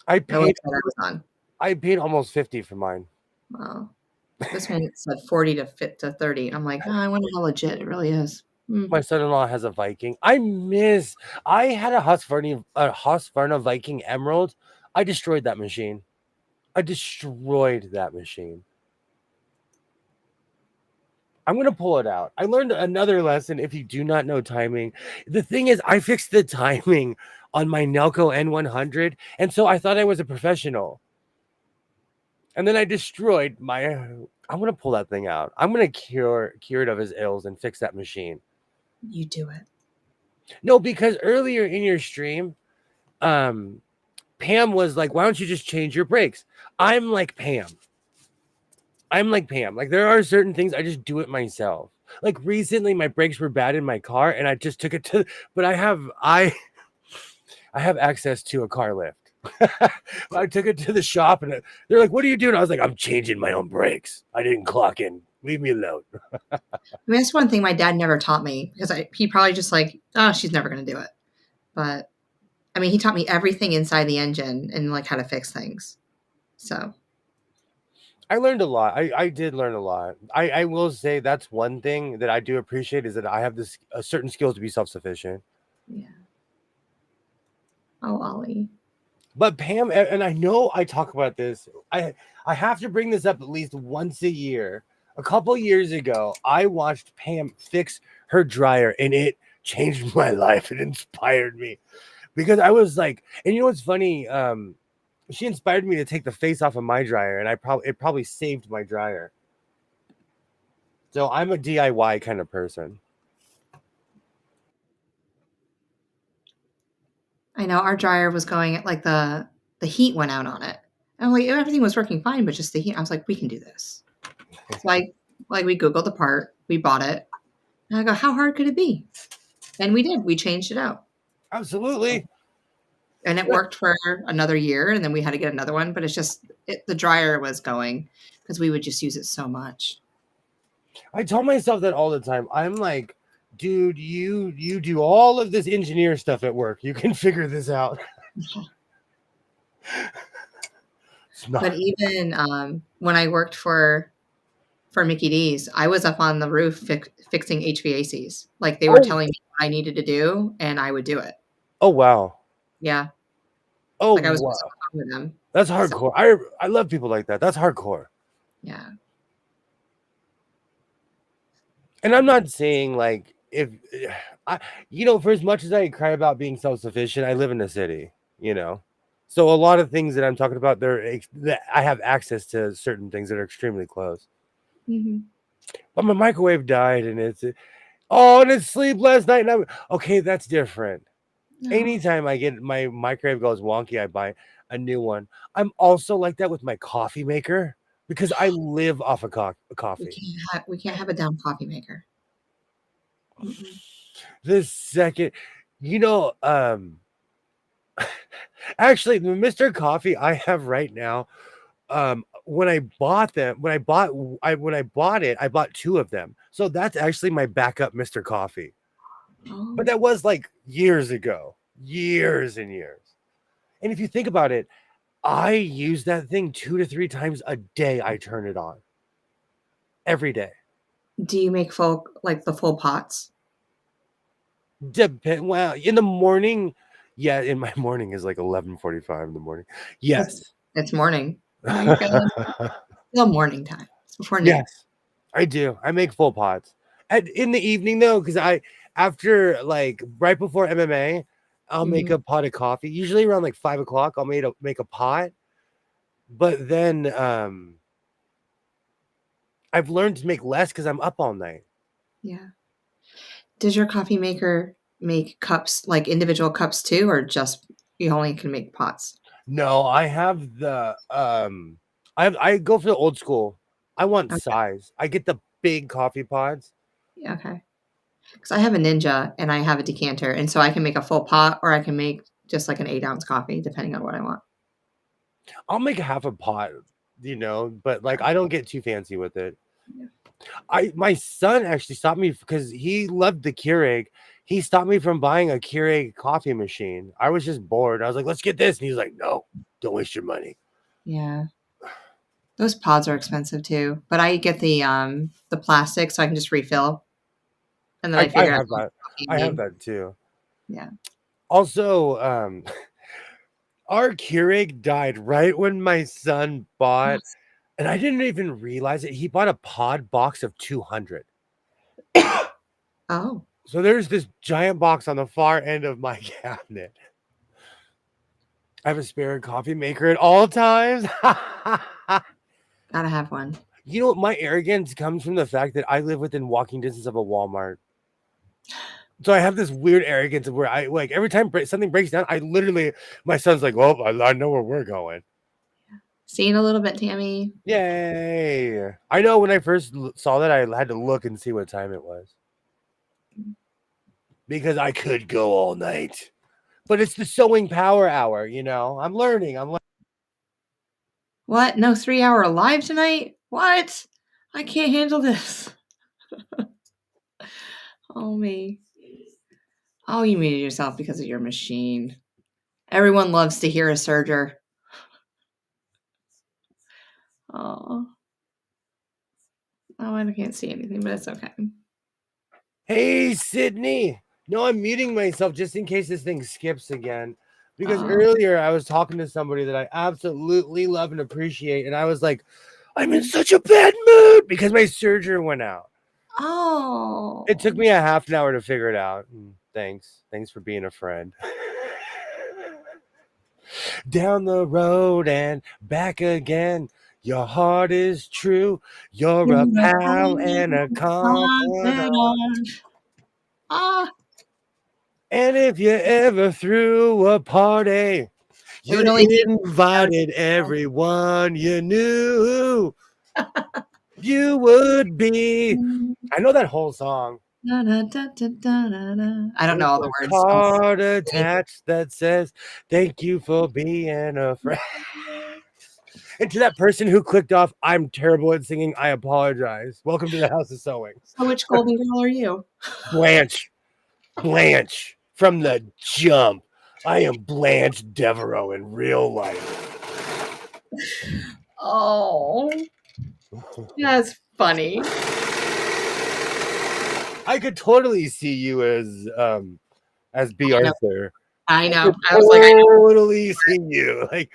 I The website paid I was on. I paid almost 50 for mine. Wow. This one said 40 to fit to 30. And I'm like, oh, I wonder how legit it really is. My son-in-law has a Viking. I had a Husqvarna Viking Emerald. I destroyed that machine. I'm gonna pull it out. I learned another lesson. If you do not know timing, the thing is, I fixed the timing on my Nelco N100, and so I thought I was a professional. And then I destroyed my. I'm gonna pull that thing out. I'm gonna cure it of his ills and fix that machine. You do it. No, because earlier in your stream, Pam was like, "Why don't you just change your brakes?" I'm like Pam. Like there are certain things I just do it myself. Like recently, my brakes were bad in my car, and I just took it to. But I have access to a car lift. I took it to the shop, and they're like, "What are you doing?" I was like, "I'm changing my own brakes. I didn't clock in. Leave me alone." I mean, that's one thing my dad never taught me because he probably just like, oh, she's never going to do it. But I mean, he taught me everything inside the engine and like how to fix things. So I learned a lot. I did learn a lot. I will say that's one thing that I do appreciate is that I have this certain skills to be self-sufficient. yeah. Oh, Ollie. But Pam, and I know I talk about this. I have to bring this up at least once a year. A couple years ago, I watched Pam fix her dryer, and it changed my life. It inspired me because I was like, and you know what's funny? She inspired me to take the face off of my dryer, and it probably saved my dryer. So I'm a DIY kind of person. I know our dryer was going at like the heat went out on it. And I'm like, everything was working fine, but just the heat. I was like, we can do this. So we Googled the part, we bought it. And I go, how hard could it be? And we did. We changed it out. Absolutely. And it worked for another year, and then we had to get another one. But it's just the dryer was going because we would just use it so much. I tell myself that all the time. I'm like, dude, you do all of this engineer stuff at work. You can figure this out. It's not. But even when I worked for Mickey D's, I was up on the roof fixing HVACs. Like they were telling me what I needed to do, and I would do it. Oh wow. Yeah. Oh Like I was wow. with them. That's hardcore. I love people like that. That's hardcore. Yeah. And I'm not saying like if for as much as I cry about being self-sufficient, I live in the city, So a lot of things that I'm talking about, that I have access to certain things that are extremely close. Mm-hmm. But my microwave died, and it's asleep last night. And okay, that's different. No. Anytime I get my microwave goes wonky, I buy a new one. I'm also like that with my coffee maker because I live off of coffee. We can't have a down coffee maker. The second, actually, the Mr. Coffee I have right now, when I bought it, I bought 2 of them. So that's actually my backup Mr. Coffee. Oh. But that was like years ago, years and years. And if you think about it, I use that thing 2 to 3 times a day. I turn it on every day. Do you make the full pots? Well, in the morning, yeah. In my morning is like 11:45 in the morning. Yes, It's morning. Oh my God. Still morning time. It's before noon. Yes, I do. I make full pots. In the evening though, because after like right before MMA, I'll make a pot of coffee. Usually around like 5 o'clock, I'll make a pot. But then I've learned to make less because I'm up all night. Yeah. Does your coffee maker make cups, like individual cups too, or just you only can make pots? No, I have the I go for the old school. I want size. I get the big coffee pods. Yeah, okay. Because I have a Ninja and I have a decanter, and so I can make a full pot, or I can make just like an 8-ounce coffee, depending on what I want. I'll make half a pot, but like I don't get too fancy with it. My son actually stopped me because he loved the Keurig. He stopped me from buying a Keurig coffee machine. I was just bored. I was like, let's get this. And he's like, no, don't waste your money. Yeah. Those pods are expensive too. But I get the plastic so I can just refill. And then I figure out that. I have that too. Yeah. Also, our Keurig died right when my son bought, and I didn't even realize it. He bought a pod box of 200. Oh. So there's this giant box on the far end of my cabinet. I have a spare coffee maker at all times. Gotta have one. You know what? My arrogance comes from the fact that I live within walking distance of a Walmart. So I have this weird arrogance where I like every time something breaks down, my son's like, well, I know where we're going. See you in a little bit, Tammy. Yay. I know when I first saw that, I had to look and see what time it was. Because I could go all night. But it's the sewing power hour, I'm learning. What? No 3-hour live tonight? What? I can't handle this. Oh, me. Oh, you muted yourself because of your machine. Everyone loves to hear a surger. Oh, I can't see anything, but it's okay. Hey, Sydney. No, I'm muting myself just in case this thing skips again. Because earlier I was talking to somebody that I absolutely love and appreciate. And I was like, I'm in such a bad mood because my surger went out. Oh. It took me a half an hour to figure it out. Thanks. Thanks for being a friend. Down the road and back again. Your heart is true. You're a pal and a confidant. And if you ever threw a party, It would You only take invited everyone you knew you would be. I know that whole song. Da, da, da, da, da, da, da. I don't know all the With a words. card attached that says, "Thank you for being a friend." And to that person who clicked off, "I'm terrible at singing. I apologize. Welcome to the House of Sewing." So which golden girl are you? Blanche. Blanche from the jump. I am Blanche Devereaux in real life. Oh, that's funny. I could totally see you as B. I know. Arthur. I I know. could I was like, I know. totally see you. Like,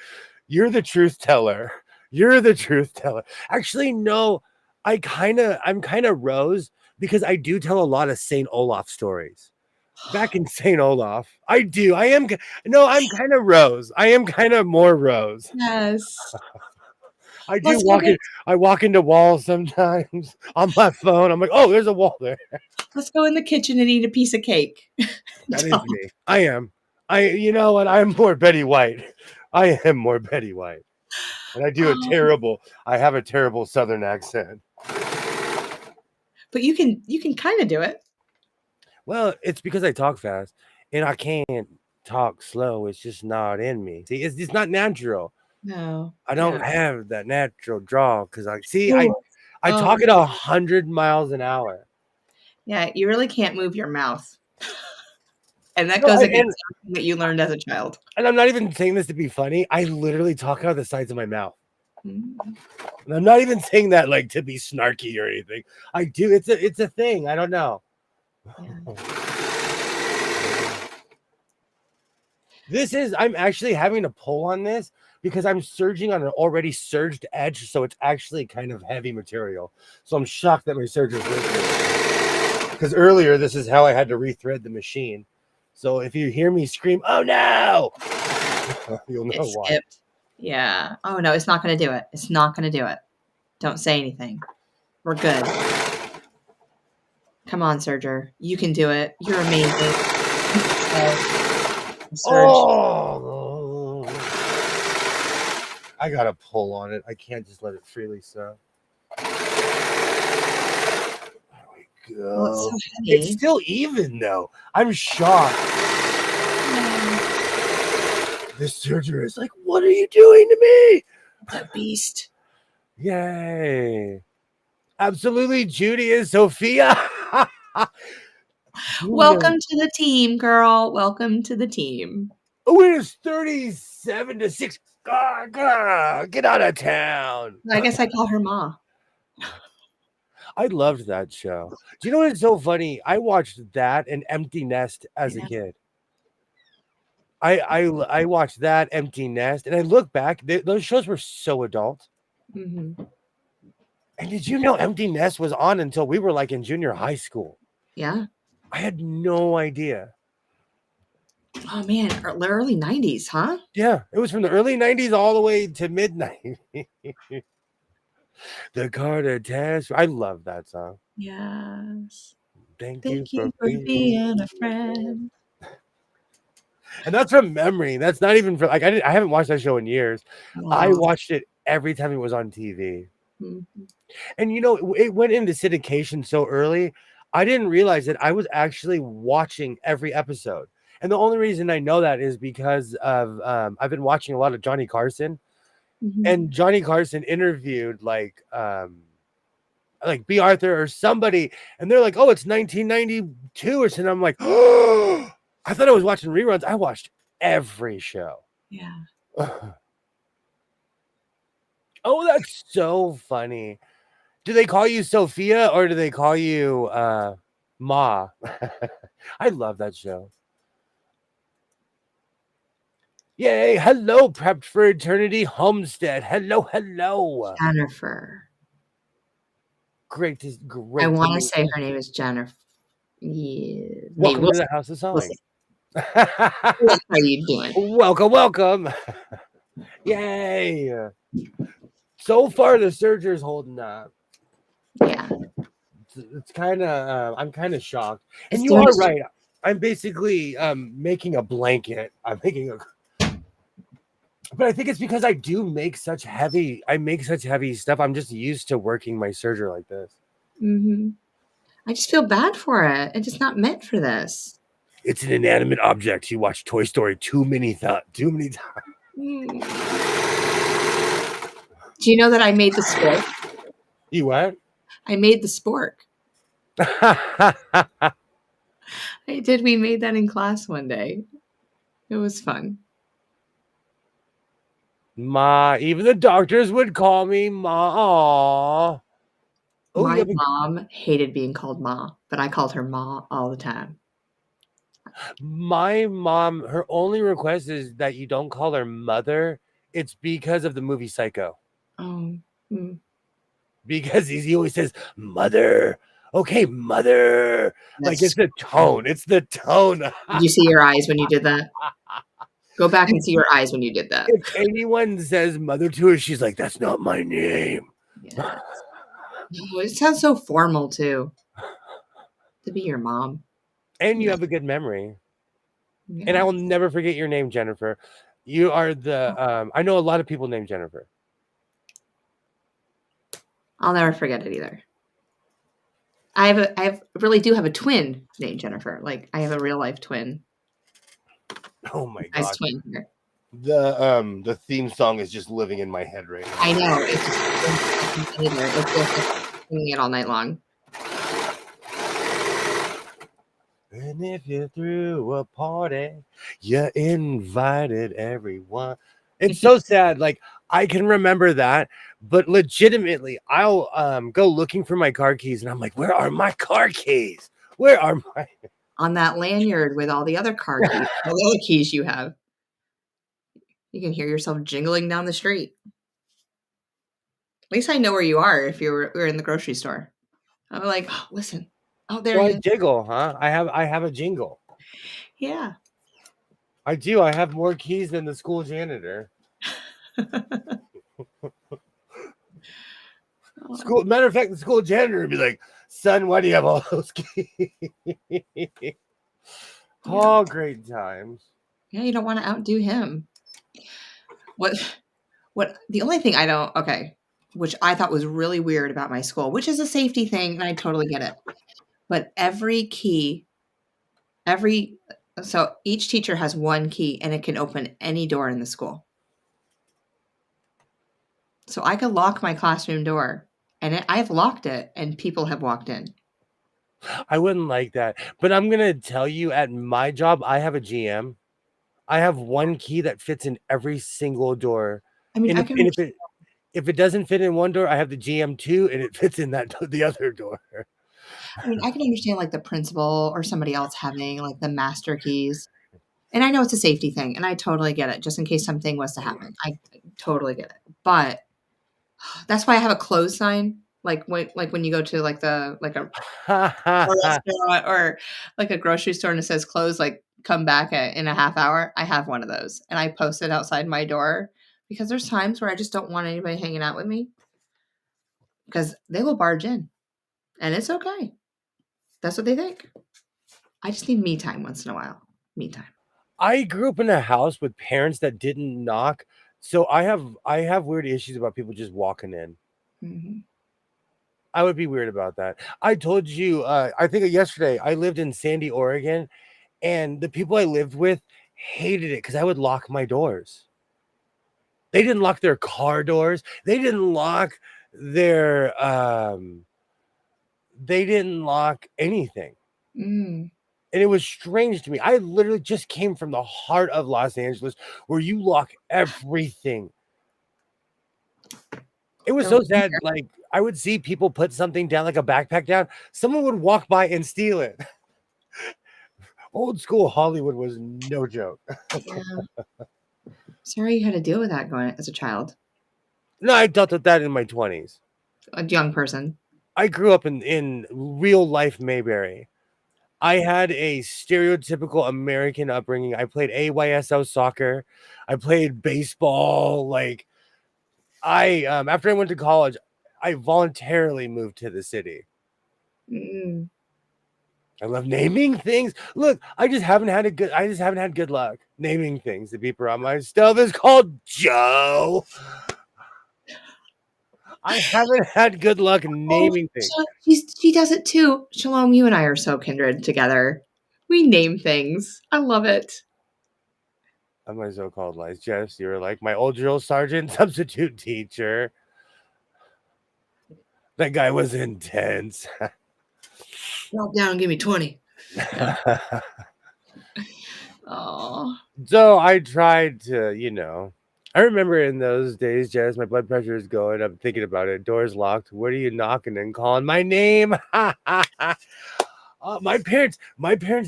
you're the truth teller. You're the truth teller. Actually, no, I'm kind of Rose because I do tell a lot of Saint Olaf stories. Back in Saint Olaf, I do. I'm kind of Rose. I am kind of more Rose. Yes. I do Let's go walk in. I walk into walls sometimes on my phone. I'm like, oh, there's a wall there. Let's go in the kitchen and eat a piece of cake. That is me. I am. You know what? I'm more Betty White. I am more Betty White. And I do I have a terrible Southern accent. But you can kind of do it. Well, it's because I talk fast and I can't talk slow. It's just not in me. See, it's not natural. No. I don't Yeah. have that natural draw because I Ooh. talk at 100 miles an hour. Yeah, you really can't move your mouth. And that No, goes and- against something that you learned as a child. And I'm not even saying this to be funny. I literally talk out of the sides of my mouth. Mm. And I'm not even saying that like to be snarky or anything. I do. It's a thing. I don't know. Yeah. I'm actually having to pull on this because I'm surging on an already surged edge, so it's actually kind of heavy material. So I'm shocked that my surge is working. Because earlier, this is how I had to rethread the machine. So if you hear me scream, "Oh no!" you'll know It why. skipped. Yeah. Oh no, it's not going to do it. It's not going to do it. Don't say anything. We're good. Come on, Serger. You can do it. You're amazing. Serge. Oh, I gotta pull on it. I can't just let it freely sew. There we go. Well, it's so It's heavy. still even though. I'm shocked. The surgeon is like, "What are you doing to me?" It's a beast. Yay. Absolutely, Judy and Sophia. Welcome to the team, girl. Welcome to the team. Oh, it is 37-6. Get out of town. I guess I call her Ma. I loved that show. Do you know what's so funny? I watched that and Empty Nest as a Yeah. kid. I watched that Empty Nest, and I look back. Those shows were so adult. Mm-hmm. And did you know Empty Nest was on until we were like in junior high school? Yeah. I had no idea. Oh man, the early 90s, huh? Yeah, it was from the early 90s all the way to midnight. The Carter Test. I love that song. Yes. Thank Thank you you for for being a friend. And that's from memory. That's not even for like I haven't watched that show in years. I Wow. watched it every time it was on TV. Mhm. And you know, it went into syndication so early. I didn't realize that I was actually watching every episode. And the only reason I know that is because of I've been watching a lot of Johnny Carson, Mhm. and Johnny Carson interviewed like B. Arthur or somebody, and they're like, "Oh, it's 1992 or something." I'm like, "Oh, I thought I was watching reruns." I watched every show. Yeah. Oh, that's so funny. Do they call you Sophia or do they call you Ma? I love that show. Yay. Hello, Prepped for Eternity Homestead. Hello. Jennifer. Great I to want to meet say you. her name is Jennifer. Yeah. Maybe Welcome we'll to see. the House of We'll Sewing. see. How you doing? Welcome. Yay. So far, the Surger's holding up. Yeah. It's kind of, I'm kind of shocked. And It's you doing are its right. I'm basically making a blanket. I'm making But I think it's because I make such heavy stuff. I'm just used to working my serger like this. Hmm. I just feel bad for it. It's just not meant for this. It's an inanimate object. You watch Toy Story too many times. Mm. Do you know that I made the spork? You what? I made the spork. I did. We made that in class one day. It was fun. Ma, even the doctors would call me Ma. Oh, My yeah. mom hated being called Ma, but I called her Ma all the time. My mom, her only request is that you don't call her mother. It's because of the movie Psycho. Oh, mm, Because he always says, Mother. Okay, mother. Like that's. it's the tone. It's the tone. Did you see your eyes when you did that? Go back and see your eyes when you did that. If anyone says mother to her, she's like, that's not my name. Yeah. Oh, it sounds so formal too. To be your mom. And you Yeah. have a good memory. And Yeah. I will never forget your name, Jennifer. You are the I know a lot of people named Jennifer. I'll never forget it either. I really do have a twin named Jennifer. Like I have a real life twin. Oh my Nice god. twin here. The theme song is just living in my head right now. I know. It's just either. It's just singing it all night long. And if you threw a party, you invited everyone. It's so sad. Like I can remember that, but legitimately, I'll go looking for my car keys, and I'm like, "Where are my car keys? Where are my?" On that lanyard with all the other car keys, all the other keys you have. You can hear yourself jingling down the street. At least I know where you are if we're in the grocery store. I'm like, oh, listen. Oh, there So he I is. jiggle, huh? I have a jingle. Yeah. I do. I have more keys than the school janitor. Oh, Matter of fact, the school janitor would be like, "Son, why do you have all those keys?" yeah. Oh, great times. Yeah, you don't want to outdo him. What the only thing I don't okay, which I thought was really weird about my school, which is a safety thing, and I totally get it. But every key, every so each teacher has one key and it can open any door in the school. So I could lock my classroom door and I've locked it and people have walked in. I wouldn't like that. But I'm gonna tell you, at my job, I have a GM. I have one key that fits in every single door. I mean, And I if, can and if it doesn't fit in one door, I have the GM2 and it fits in the other door. I mean, I can understand like the principal or somebody else having like the master keys. And I know it's a safety thing and I totally get it just in case something was to happen. I totally get it. But that's why I have a close sign. Like when you go to like the like a restaurant or like a grocery store and it says close, like come back in a half hour. I have one of those and I post it outside my door because there's times where I just don't want anybody hanging out with me because they will barge in and it's okay. That's what they think. I just need me time once in a while. Me time. I grew up in a house with parents that didn't knock. So I have weird issues about people just walking in. Hmm. I would be weird about that. I told you, I think yesterday, I lived in Sandy, Oregon, and the people I lived with hated it because I would lock my doors. They didn't lock their car doors. Their they didn't lock anything. Mm. And it was strange to me. I literally just came from the heart of Los Angeles where you lock everything. It was so sad. Like I would see people put something down, like a backpack down. Someone would walk by and steal it. Old school Hollywood was no joke. Yeah. Sorry you had to deal with that going as a child, No, I dealt with that in my 20s. a young person. I grew up in real life Mayberry. I had a stereotypical American upbringing. I played AYSO soccer. I played baseball. Like after I went to college, I voluntarily moved to the city. Mm. I love naming things. Look, I just haven't had good luck naming things. The beeper on my stove is called Joe. I haven't had good luck naming things. She does it too. Shalom, you and I are so kindred together. We name things. I love it. On my so-called lies, Jess, you were like my old drill sergeant substitute teacher. That guy was intense. Drop down and give me 20. Oh, So I tried to. I remember in those days, Jess, my blood pressure is going up thinking about it. Doors locked. What are you knocking and calling my name? My parents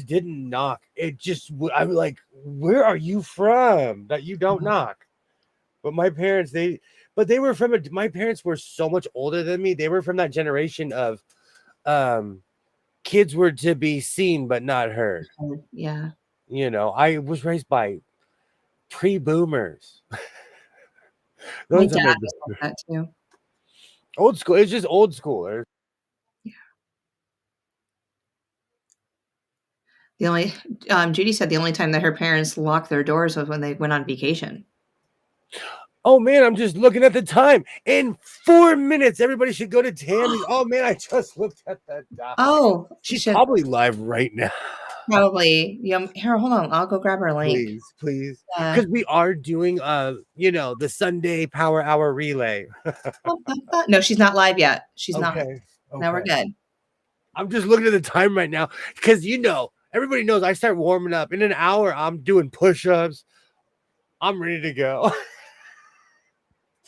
didn't knock. It just, I'm like, where are you from that you don't knock? But my parents, they were my parents were so much older than me. They were from that generation of, kids were to be seen but not heard. yeah. I was raised by pre-boomers. My Those are dad was like that too. old school. It's just old schoolers. The only Judy said the only time that her parents locked their doors was when they went on vacation. Oh man, I'm just looking at the time. In 4 minutes, everybody should go to Tammy's. Oh man, I just looked at that. Oh, She's shit. probably live right now. Probably. Here, hold on. I'll go grab her link. Please. Yeah. Because we are doing the Sunday Power Hour relay. No, she's not live yet. She's not. Okay. No, we're good. I'm just looking at the time right now because everybody knows I start warming up. In an hour, I'm doing push-ups. I'm ready to go.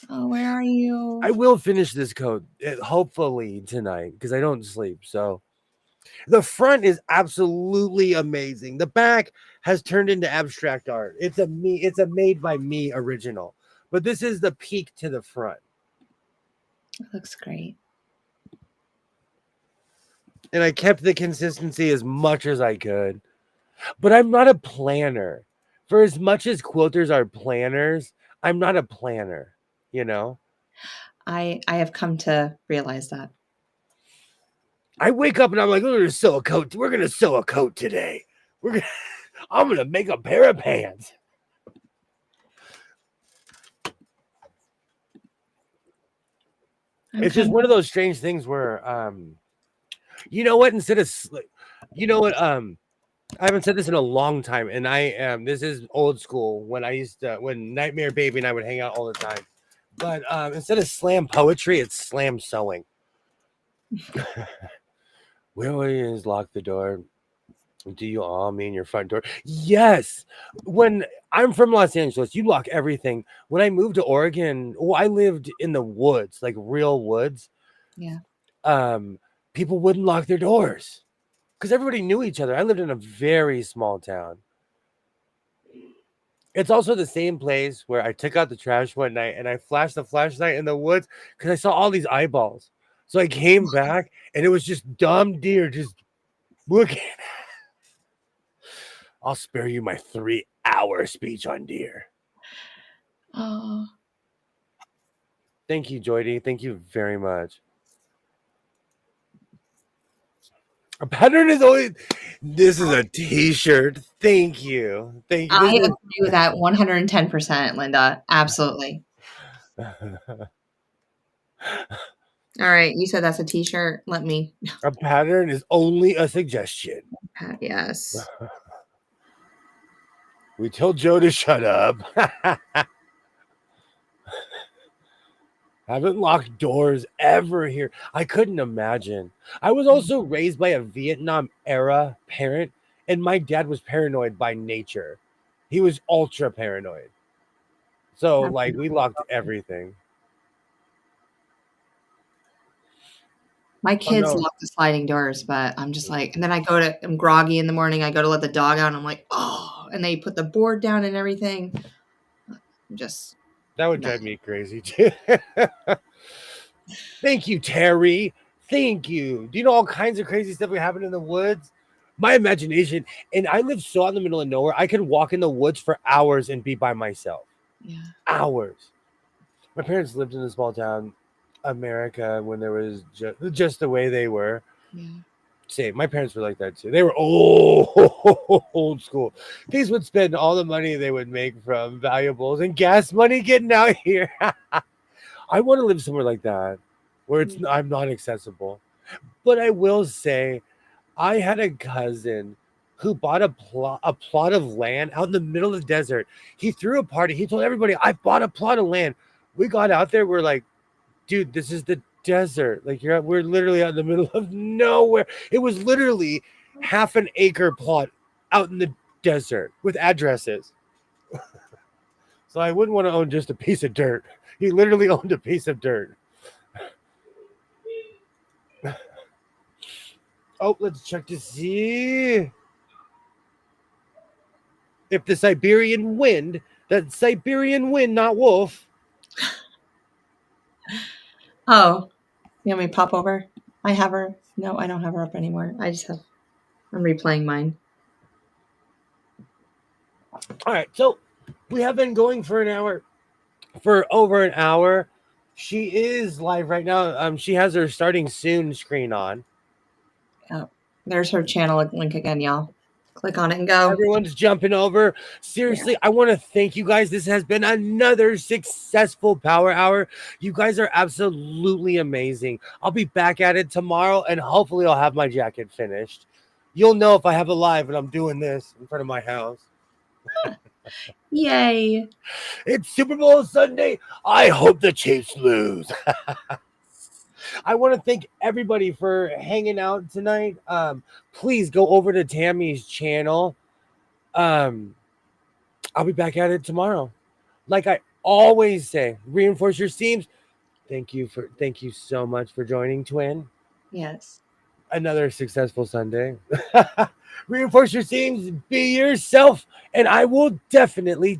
Oh, where are you? I will finish this coat hopefully tonight because I don't sleep. So the front is absolutely amazing. The back has turned into abstract art. It's a made by me original, but this is the peak to the front. It looks great. And I kept the consistency as much as I could. But I'm not a planner. For as much as quilters are planners, I'm not a planner, I have come to realize that. I wake up and I'm like, we're gonna sew a coat. We're gonna sew a coat today. I'm gonna make a pair of pants. It's just one of those strange things where you know what? I haven't said this in a long time, and this is old school. When Nightmare Baby and I would hang out all the time, but instead of slam poetry, it's slam sewing. We always lock the door. Do you all mean your front door? Yes. When I'm from Los Angeles, you lock everything. When I moved to Oregon, I lived in the woods, like real woods. Yeah. People wouldn't lock their doors because everybody knew each other. I lived in a very small town. It's also the same place where I took out the trash one night and I flashed the flashlight in the woods because I saw all these eyeballs. So I came back and it was just dumb deer just looking. I'll spare you my 3-hour speech on deer. Oh. Thank you, Joydy. Thank you very much. A pattern is always. This is a T-shirt. Thank you. Thank you. I agree with that 110%, Linda. Absolutely. All right, you said that's a T-shirt. Let me. A pattern is only a suggestion. Yes. We told Joe to shut up. Haven't locked doors ever here. I couldn't imagine. I was also raised by a Vietnam era parent, and my dad was paranoid by nature. He was ultra paranoid. So, we locked everything. My kids lock the sliding doors, but I'm just like, and then I'm groggy in the morning. I go to let the dog out, and I'm like, oh, and they put the board down and everything. That would drive me crazy too. Thank you, Terry. Thank you. Do you know all kinds of crazy stuff that happen in the woods? My imagination, and I live so out in the middle of nowhere, I could walk in the woods for hours and be by myself. Yeah. Hours. My parents lived in a small town, America, when there was just the way they were. Yeah. Same. My parents were like that too. They were old school. These would spend all the money they would make from valuables and gas money getting out here. I want to live somewhere like that, where I'm not accessible. But I will say, I had a cousin who bought a plot of land out in the middle of the desert. He threw a party. He told everybody, "I bought a plot of land." We got out there. We're like, "Dude, this is the desert. Like we're literally out in the middle of nowhere." It was literally half an acre plot out in the desert with addresses. So I wouldn't want to own just a piece of dirt. He literally owned a piece of dirt. Oh, let's check to see if the Siberian wind, that Siberian wind, not wolf. Oh, you want me to pop over? I have her. No, I don't have her up anymore. I'm replaying mine. All right, so we have been going for over an hour. She is live right now. She has her starting soon screen on. Oh, there's her channel link again, y'all. Click on it and go. Everyone's jumping over. Seriously, I want to thank you guys. This has been another successful Power Hour. You guys are absolutely amazing. I'll be back at it tomorrow, and hopefully I'll have my jacket finished. You'll know if I have a live and I'm doing this in front of my house. Yay. It's Super Bowl Sunday. I hope the Chiefs lose. I want to thank everybody for hanging out tonight. Please go over to Tammy's channel. I'll be back at it tomorrow. Like I always say, reinforce your seams. Thank you so much for joining, Twin. Yes. Another successful Sunday. Reinforce your seams, be yourself, and I will definitely